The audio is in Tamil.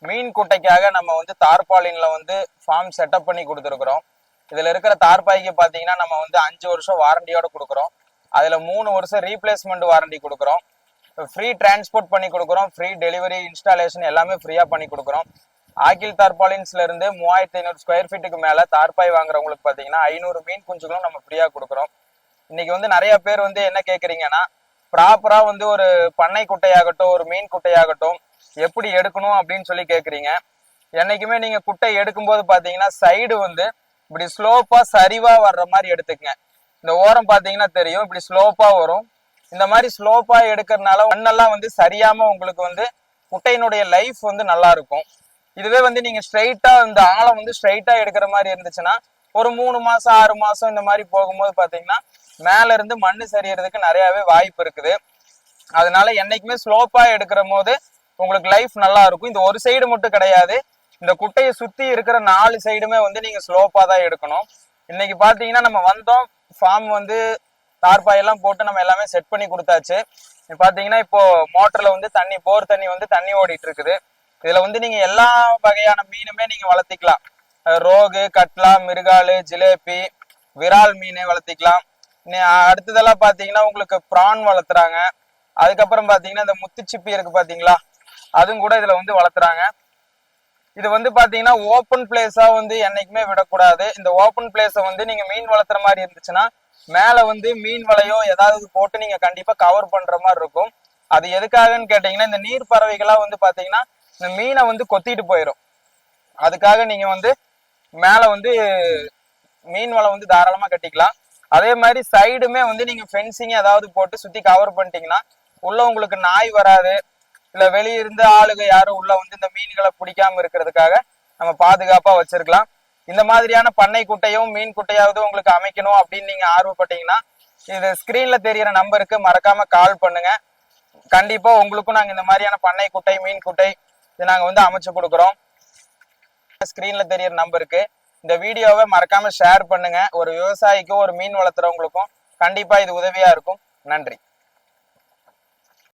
மீன் குட்டைக்காக நம்ம வந்து தார்பாலின்ல வந்து ஃபார்ம் செட்டப் பண்ணி கொடுத்துருக்குறோம். இதுல இருக்கிற தார்பாய்க்கு பாத்தீங்கன்னா நம்ம வந்து 5 வருஷம் வாரண்டியோட கொடுக்குறோம். அதுல 3 வருஷம் ரீப்ளேஸ்மெண்ட் வாரண்டி கொடுக்குறோம். ஃப்ரீ டிரான்ஸ்போர்ட் பண்ணி கொடுக்குறோம். ஃப்ரீ டெலிவரி, இன்ஸ்டாலேஷன் எல்லாமே ஃப்ரீயா பண்ணி கொடுக்குறோம். ஆக்கில் தார்பாலின்ஸ்ல இருந்து 3500 ஸ்கொயர் ஃபீட்டுக்கு மேல தார்பாய் வாங்குறவங்களுக்கு பாத்தீங்கன்னா 500 மீன் குஞ்சுகளும் நம்ம ஃப்ரீயா கொடுக்குறோம். இன்னைக்கு வந்து நிறைய பேர் வந்து என்ன கேக்குறீங்கன்னா, ப்ராப்பரா வந்து ஒரு பண்ணை குட்டையாகட்டும், ஒரு மீன் குட்டையாகட்டும் எப்படி எடுக்கணும் அப்படின்னு சொல்லி கேக்குறீங்க. என்னைக்குமே நீங்க குட்டை எடுக்கும்போது பாத்தீங்கன்னா சைடு வந்து இப்படி ஸ்லோப்பா சரிவா வர்ற மாதிரி எடுத்துக்கங்க. இந்த ஓரம் பாத்தீங்கன்னா தெரியும், இப்படி ஸ்லோப்பா வரும். இந்த மாதிரி ஸ்லோப்பா எடுக்கிறதுனால மண்ணெல்லாம் வந்து சரியாம உங்களுக்கு வந்து குட்டையினுடைய லைஃப் வந்து நல்லா இருக்கும். இதுவே வந்து நீங்க ஸ்ட்ரைட்டா இந்த ஆழம் வந்து ஸ்ட்ரைட்டா எடுக்கிற மாதிரி இருந்துச்சுன்னா ஒரு 3 மாசம் 6 மாசம் இந்த மாதிரி போகும்போது பாத்தீங்கன்னா மேல இருந்து மண்ணு சரியறதுக்கு நிறையவே வாய்ப்பு இருக்குது. அதனால என்னைக்குமே ஸ்லோப்பா எடுக்கிற போது உங்களுக்கு லைஃப் நல்லா இருக்கும். இந்த ஒரு சைடு மட்டும் கிடையாது, இந்த குட்டையை சுத்தி இருக்கிற 4 சைடுமே வந்து நீங்க ஸ்லோப்பா தான் எடுக்கணும். இன்னைக்கு பாத்தீங்கன்னா நம்ம வந்தோம், ஃபார்ம் வந்து தார்பாயெல்லாம் போட்டு நம்ம எல்லாமே செட் பண்ணி கொடுத்தாச்சு. பாத்தீங்கன்னா இப்போ மோட்டர்ல வந்து தண்ணி, போர் தண்ணி வந்து தண்ணி ஓடிட்டு இருக்குது. இதுல வந்து நீங்க எல்லா வகையான மீனுமே நீங்க வளர்த்திக்கலாம். ரோகு, கட்லா, மிருகாலு, ஜிலேபி, விரால் மீன் வளர்த்திக்கலாம். அடுத்ததெல்லாம் பாத்தீங்கன்னா உங்களுக்கு ப்ரான் வளர்த்துறாங்க. அதுக்கப்புறம் பாத்தீங்கன்னா இந்த முத்துச்சிப்பி இருக்கு பாத்தீங்களா, அதுவும் கூட இதுல வந்து வளர்த்துறாங்க. இது வந்து பாத்தீங்கன்னா ஓப்பன் பிளேஸா வந்து என்னைக்குமே விடக்கூடாது. இந்த ஓப்பன் பிளேஸ வந்து நீங்க மீன் வளர்த்துற மாதிரி இருந்துச்சுன்னா மேல வந்து மீன் வலையோ ஏதாவது போட்டு நீங்க கண்டிப்பா கவர் பண்ற மாதிரி இருக்கும். அது எதுக்காகன்னு கேட்டீங்கன்னா, இந்த நீர் பறவைகளா வந்து பாத்தீங்கன்னா இந்த மீனை வந்து கொத்திட்டு போயிடும். அதுக்காக நீங்க வந்து மேல வந்து மீன் வலை வந்து தாராளமா கட்டிக்கலாம். அதே மாதிரி சைடுமே வந்து நீங்க ஃபென்சிங் ஏதாவது போட்டு சுத்தி கவர் பண்ணிட்டீங்கன்னா உள்ள உங்களுக்கு நாய் வராது, இல்ல வெளிய இருந்து ஆளுங்க யாரும் உள்ள வந்து இந்த மீன்களை பிடிக்காம இருக்கிறதுக்காக நம்ம பாதுகாப்பா வச்சிருக்கலாம். இந்த மாதிரியான பண்ணை குட்டையும் மீன் குட்டையாவது உங்களுக்கு அமைக்கணும் அப்படின்னு நீங்க ஆர்வப்பட்டீங்கன்னா இது ஸ்கிரீன்ல தெரியற நம்பருக்கு மறக்காம கால் பண்ணுங்க. கண்டிப்பா உங்களுக்கும் நாங்க இந்த மாதிரியான பண்ணை குட்டை, மீன் குட்டை இது நாங்க வந்து அமைச்சு கொடுக்குறோம். ஸ்கிரீன்ல தெரியற நம்பருக்கு இந்த வீடியோவை மறக்காம ஷேர் பண்ணுங்க. ஒரு விவசாயிக்கும் ஒரு மீன் வளர்த்துறவங்களுக்கும் கண்டிப்பா இது உதவியா இருக்கும். நன்றி.